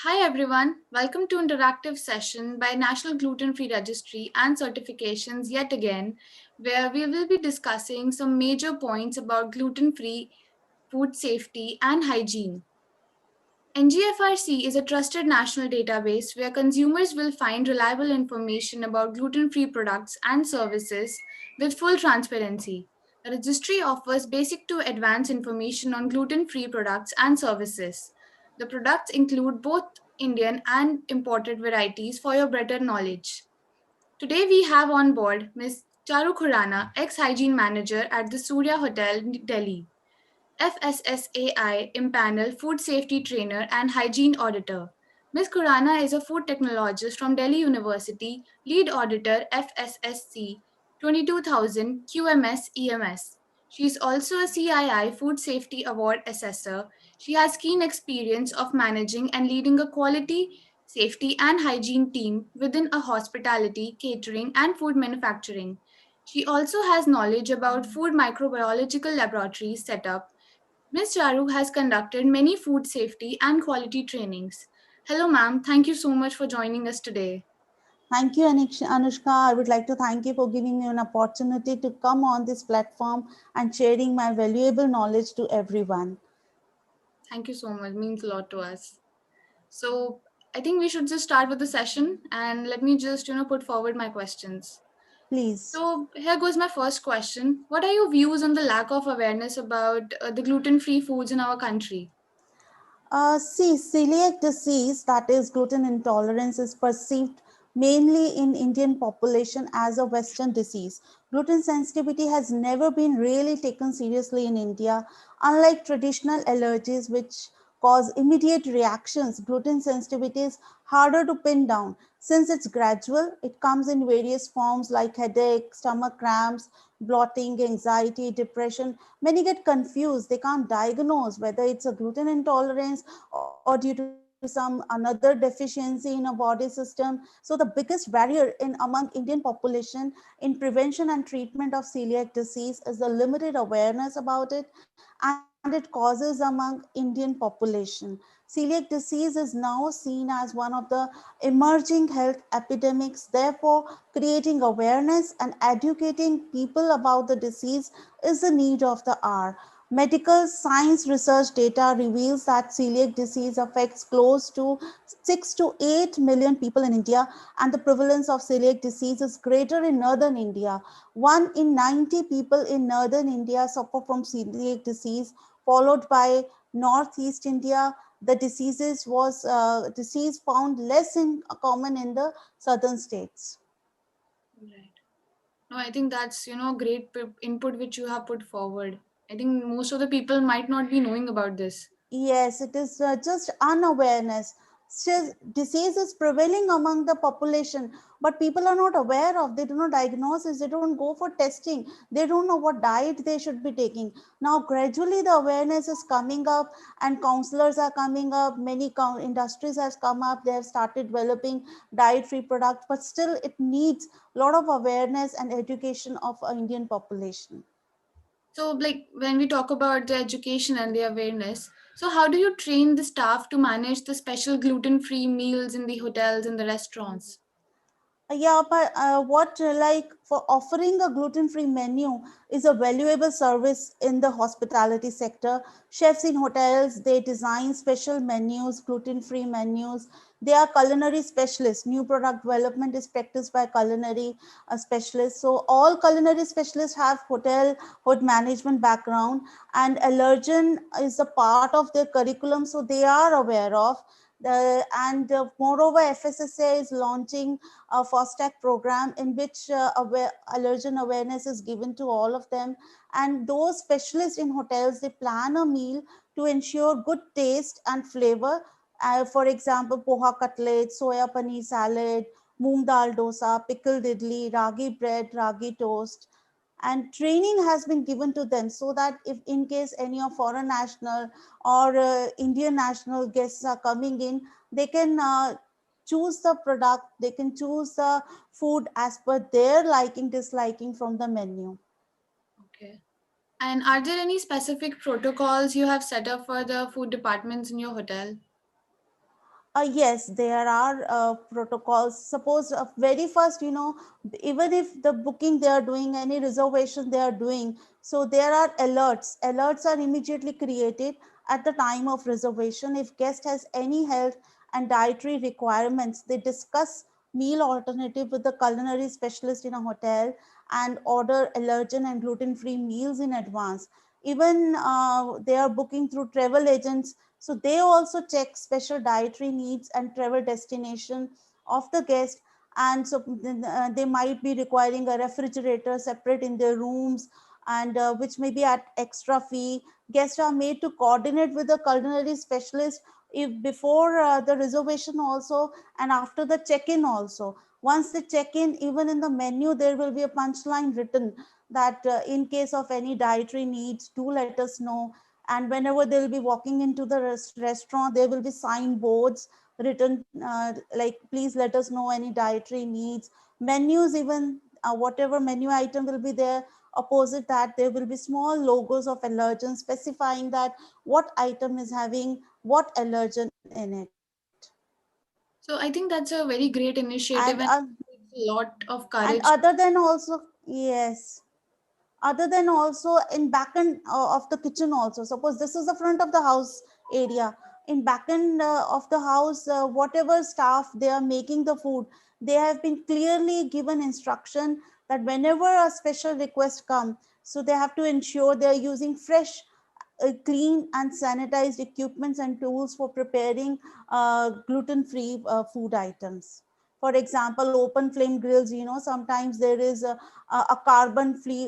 Hi everyone, welcome to interactive session by National Gluten Free Registry and Certifications yet again, where we will be discussing some major points about gluten free food safety and hygiene. NGFRC is a trusted national database where consumers will find reliable information about gluten free products and services with full transparency. The registry offers basic to advanced information on gluten free products and services. The products include both Indian and imported varieties for your better knowledge. Today we have on board Ms. Charu Khurana, ex-hygiene manager at the Surya Hotel, Delhi. FSSAI Impanel Food Safety Trainer and Hygiene Auditor. Ms. Khurana is a food technologist from Delhi University, Lead Auditor FSSC 22000 QMS EMS. She is also a CII Food Safety Award Assessor. She has keen experience of managing and leading a quality, safety, and hygiene team within a hospitality, catering, and food manufacturing. She also has knowledge about food microbiological laboratories set up. Ms. Charu has conducted many food safety and quality trainings. Hello, ma'am. Thank you so much for joining us today. Thank you, Anushka. I would like to thank you for giving me an opportunity to come on this platform and sharing my valuable knowledge to everyone. Thank you so much. Means a lot to us. So, I think we should just start with the session and let me just, put forward my questions. Please. So, here goes my first question. What are your views on the lack of awareness about the gluten free foods in our country? See, celiac disease, that is gluten intolerance, is perceived mainly in Indian population as a Western disease. Gluten sensitivity has never been really taken seriously in India. Unlike traditional allergies, which cause immediate reactions, gluten sensitivity is harder to pin down. Since it's gradual, it comes in various forms like headache, stomach cramps, bloating, anxiety, depression. Many get confused. They can't diagnose whether it's a gluten intolerance or due to some another deficiency in a body system. So the biggest barrier in among Indian population in prevention and treatment of celiac disease is the limited awareness about it, and it causes among Indian population. Celiac disease is now seen as one of the emerging health epidemics. Therefore, creating awareness and educating people about the disease is the need of the hour. Medical science research data reveals that celiac disease affects close to 6 to 8 million people in India, and the prevalence of celiac disease is greater in northern India. 1 in 90 people in northern India suffer from celiac disease, followed by northeast India. The disease found less in common in the southern states. Right. No, I think that's, great input which you have put forward. I think most of the people might not be knowing about this. Yes, it is just unawareness. Disease is prevailing among the population, but people are not aware of. They do not diagnose it. They don't go for testing. They don't know what diet they should be taking. Now, gradually, the awareness is coming up, and counselors are coming up. Many industries has come up. They have started developing diet-free products, but still, it needs a lot of awareness and education of Indian population. So, like when we talk about the education and the awareness, so how do you train the staff to manage the special gluten-free meals in the hotels and the restaurants? Yeah, but what like for offering a gluten-free menu is a valuable service in the hospitality sector. Chefs in hotels, they design special menus, gluten-free menus. They are culinary specialists. New product development is practiced by culinary specialists. So all culinary specialists have hotel management background, and allergen is a part of their curriculum, so they are aware of. And moreover, FSSA is launching a FOSTAC program in which allergen awareness is given to all of them. And those specialists in hotels, they plan a meal to ensure good taste and flavor. For example, poha cutlet, soya paneer salad, moong dal dosa, pickled idli, ragi bread, ragi toast. And training has been given to them so that if in case any of foreign national or Indian national guests are coming in, they can choose the product, they can choose the food as per their liking, disliking from the menu. Okay. And are there any specific protocols you have set up for the food departments in your hotel? Yes, there are protocols. Suppose very first, even if the booking they are doing, any reservation they are doing, so there are alerts. Alerts are immediately created at the time of reservation. If guest has any health and dietary requirements, they discuss meal alternative with the culinary specialist in a hotel and order allergen and gluten-free meals in advance. Even they are booking through travel agents, so they also check special dietary needs and travel destination of the guest. And so they might be requiring a refrigerator separate in their rooms, and which may be at extra fee. Guests are made to coordinate with the culinary specialist if before the reservation also, and after the check-in also. Once they check in, even in the menu there will be a punchline written that in case of any dietary needs, do let us know. And whenever they'll be walking into the restaurant, there will be signboards written like, please let us know any dietary needs. Menus, even whatever menu item will be there, opposite that there will be small logos of allergens specifying that what item is having what allergen in it. So I think that's a very great and initiative uh, and takes a lot of and courage. other than also, yes, other than also in back end of the kitchen also, suppose this is the front of the house area, in back end of the house, whatever staff they are making the food, they have been clearly given instruction that whenever a special request come, so they have to ensure they are using fresh, clean and sanitized equipments and tools for preparing gluten-free food items. For example, open flame grills, sometimes there is a carbon free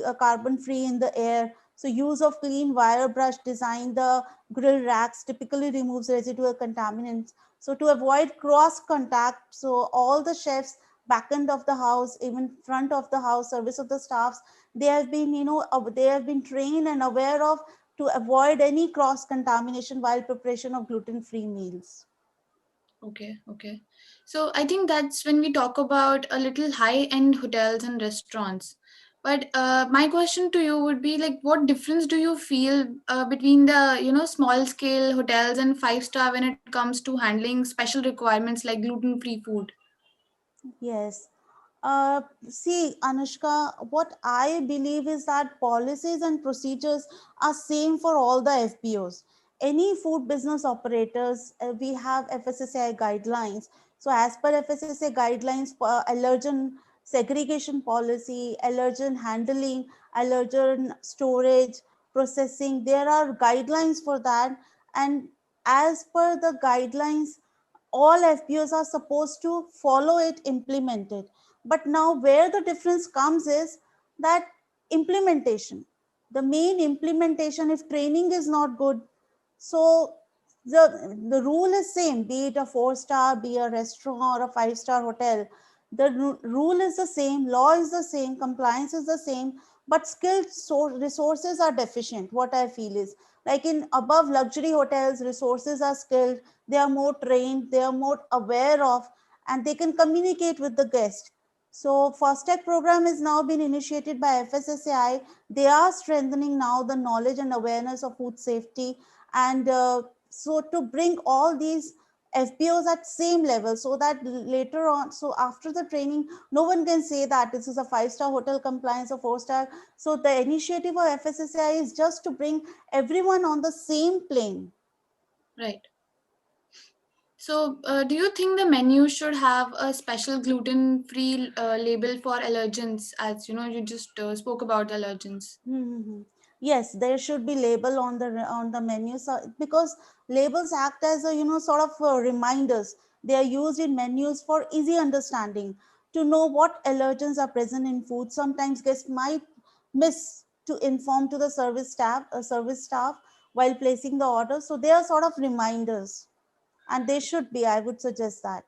in the air. So use of clean wire brush design the grill racks typically removes residual contaminants. So to avoid cross contact, so all the chefs back end of the house, even front of the house, service of the staffs, they have been, they have been trained and aware of to avoid any cross contamination while preparation of gluten free meals. Okay, okay. So I think that's when we talk about a little high-end hotels and restaurants. But my question to you would be like, what difference do you feel between the small-scale hotels and five-star when it comes to handling special requirements like gluten-free food? Yes. Uh, See, Anushka, what I believe is that policies and procedures are same for all the FBOs. Any food business operators, we have FSSAI guidelines. So, as per FSSAI guidelines, allergen segregation policy, allergen handling, allergen storage, processing, there are guidelines for that. And as per the guidelines, all FBOs are supposed to follow it, implement it. But now, where the difference comes is that implementation, the main implementation, if training is not good, so the rule is same, be it a four-star, be a restaurant or a five-star hotel. The rule is the same, law is the same, compliance is the same, but skilled resources are deficient. What I feel is, like in above luxury hotels, resources are skilled, they are more trained, they are more aware of, and they can communicate with the guest. So FASTag program is now been initiated by FSSAI. They are strengthening now the knowledge and awareness of food safety, and so to bring all these FBOs at same level, so that later on, so after the training, no one can say that this is a five-star hotel compliance or four-star. So the initiative of FSSAI is just to bring everyone on the same plane. Right. So, do you think the menu should have a special gluten-free label for allergens, as you just spoke about allergens? Mm-hmm. Yes, there should be label on the menu, so, because labels act as a sort of reminders. They are used in menus for easy understanding to know what allergens are present in food. Sometimes guests might miss to inform to the service staff while placing the order. So they are sort of reminders, and they should be. I would suggest that.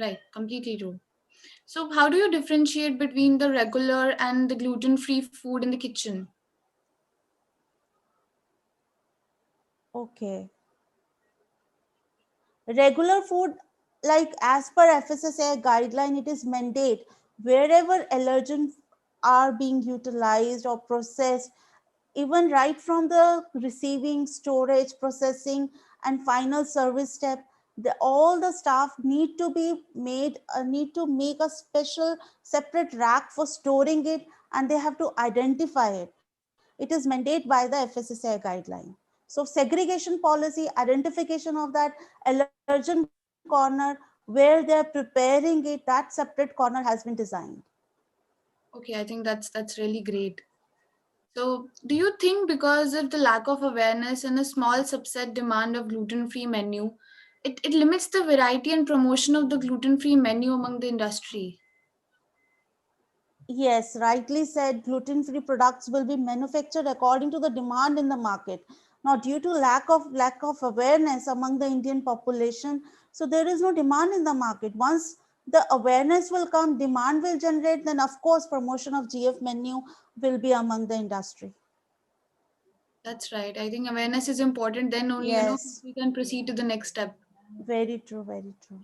Right, completely true. So, how do you differentiate between the regular and the gluten-free food in the kitchen? Okay. Regular food, like as per FSSAI guideline, it is mandate wherever allergens are being utilized or processed, even right from the receiving, storage, processing, and final service step. All the staff need to make a special separate rack for storing it, and they have to identify it. It is mandated by the FSSAI guideline. So segregation policy, identification of that allergen corner where they are preparing it, that separate corner has been designed. Okay, I think that's really great. So, do you think because of the lack of awareness and a small subset demand of gluten-free menu, it limits the variety and promotion of the gluten-free menu among the industry? Yes, rightly said. Gluten-free products will be manufactured according to the demand in the market. Now, due to lack of awareness among the Indian population, so there is no demand in the market. Once the awareness will come, demand will generate, then of course promotion of GF menu will be among the industry. That's right. I think awareness is important. Then only, Yes, we can proceed to the next step. very true, very true.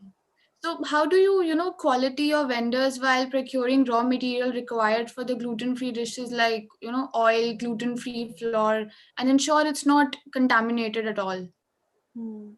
So, how do you, quality your vendors while procuring raw material required for the gluten-free dishes like, oil, gluten-free flour, and ensure it's not contaminated at all? Hmm.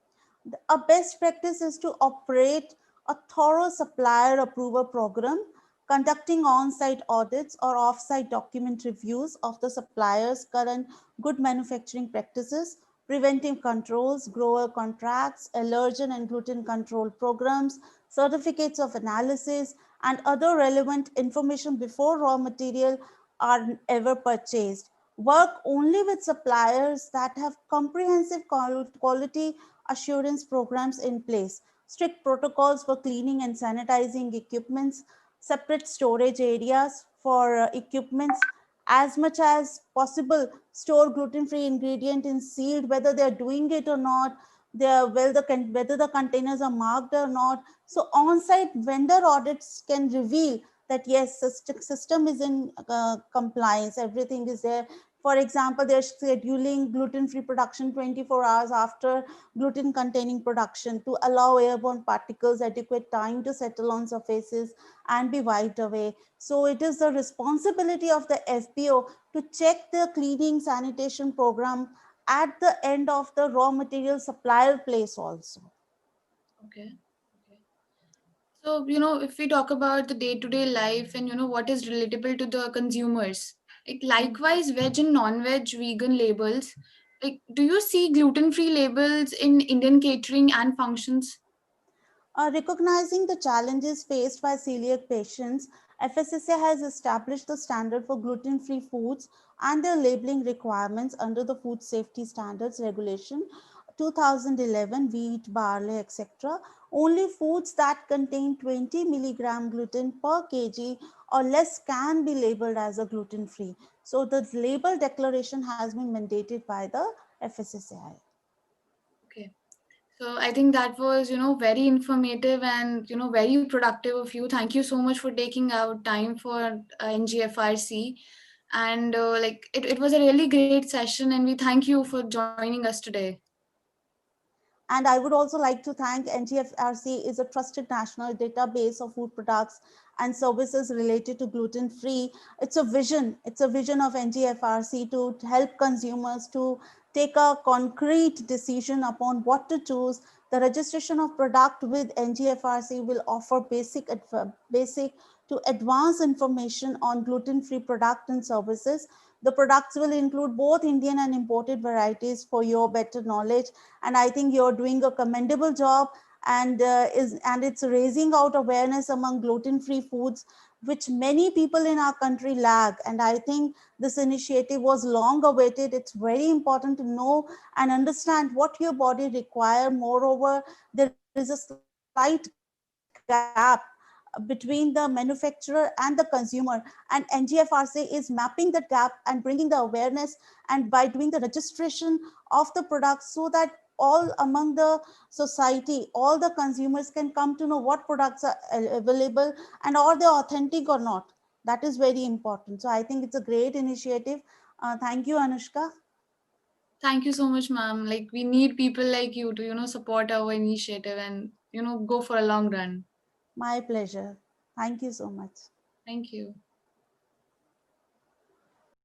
A best practice is to operate a thorough supplier approval program, conducting on site audits or off site document reviews of the supplier's current good manufacturing practices, preventive controls, grower contracts, allergen and gluten control programs, certificates of analysis, and other relevant information before raw material are ever purchased. Work only with suppliers that have comprehensive quality assurance programs in place, strict protocols for cleaning and sanitizing equipments, separate storage areas for equipments, as much as possible store gluten-free ingredient in sealed, whether they are doing it or not, they are, whether the containers are marked or not. So on-site vendor audits can reveal that yes, system is in compliance, everything is there. For example, they're scheduling gluten-free production 24 hours after gluten-containing production to allow airborne particles adequate time to settle on surfaces and be wiped away. So it is the responsibility of the FBO to check the cleaning sanitation program at the end of the raw material supplier place also. Okay. Okay. So, if we talk about the day-to-day life and, what is relatable to the consumers, like likewise, veg and non-veg vegan labels, like, do you see gluten-free labels in Indian catering and functions? Recognizing the challenges faced by celiac patients, FSSA has established the standard for gluten free foods and their labeling requirements under the Food Safety Standards Regulation 2011, wheat, barley, etc. Only foods that contain 20 milligram gluten per kg or less can be labeled as a gluten free. So the label declaration has been mandated by the FSSAI. Okay. So I think that was, very informative and, very productive of you. Thank you so much for taking out time for NGFRC. And it was a really great session, and we thank you for joining us today. And I would also like to thank NGFRC is a trusted national database of food products and services related to gluten free. It's a vision of NGFRC to help consumers to take a concrete decision upon what to choose. The registration of product with NGFRC will offer basic to advanced information on gluten free product and services. The products will include both Indian and imported varieties for your better knowledge, and I think you're doing a commendable job, and it's raising out awareness among gluten free foods, which many people in our country lack. And I think this initiative was long awaited. It's very important to know and understand what your body require. Moreover, there is a slight gap between the manufacturer and the consumer, and NGFRC is mapping that gap and bringing the awareness, and by doing the registration of the products, so that all among the society, all the consumers can come to know what products are available and are they authentic or not. That is very important. So I think it's a great initiative. Thank you, Anushka. Thank you so much, ma'am. Like, we need people like you to, support our initiative and, go for a long run. My pleasure. Thank you so much. Thank you.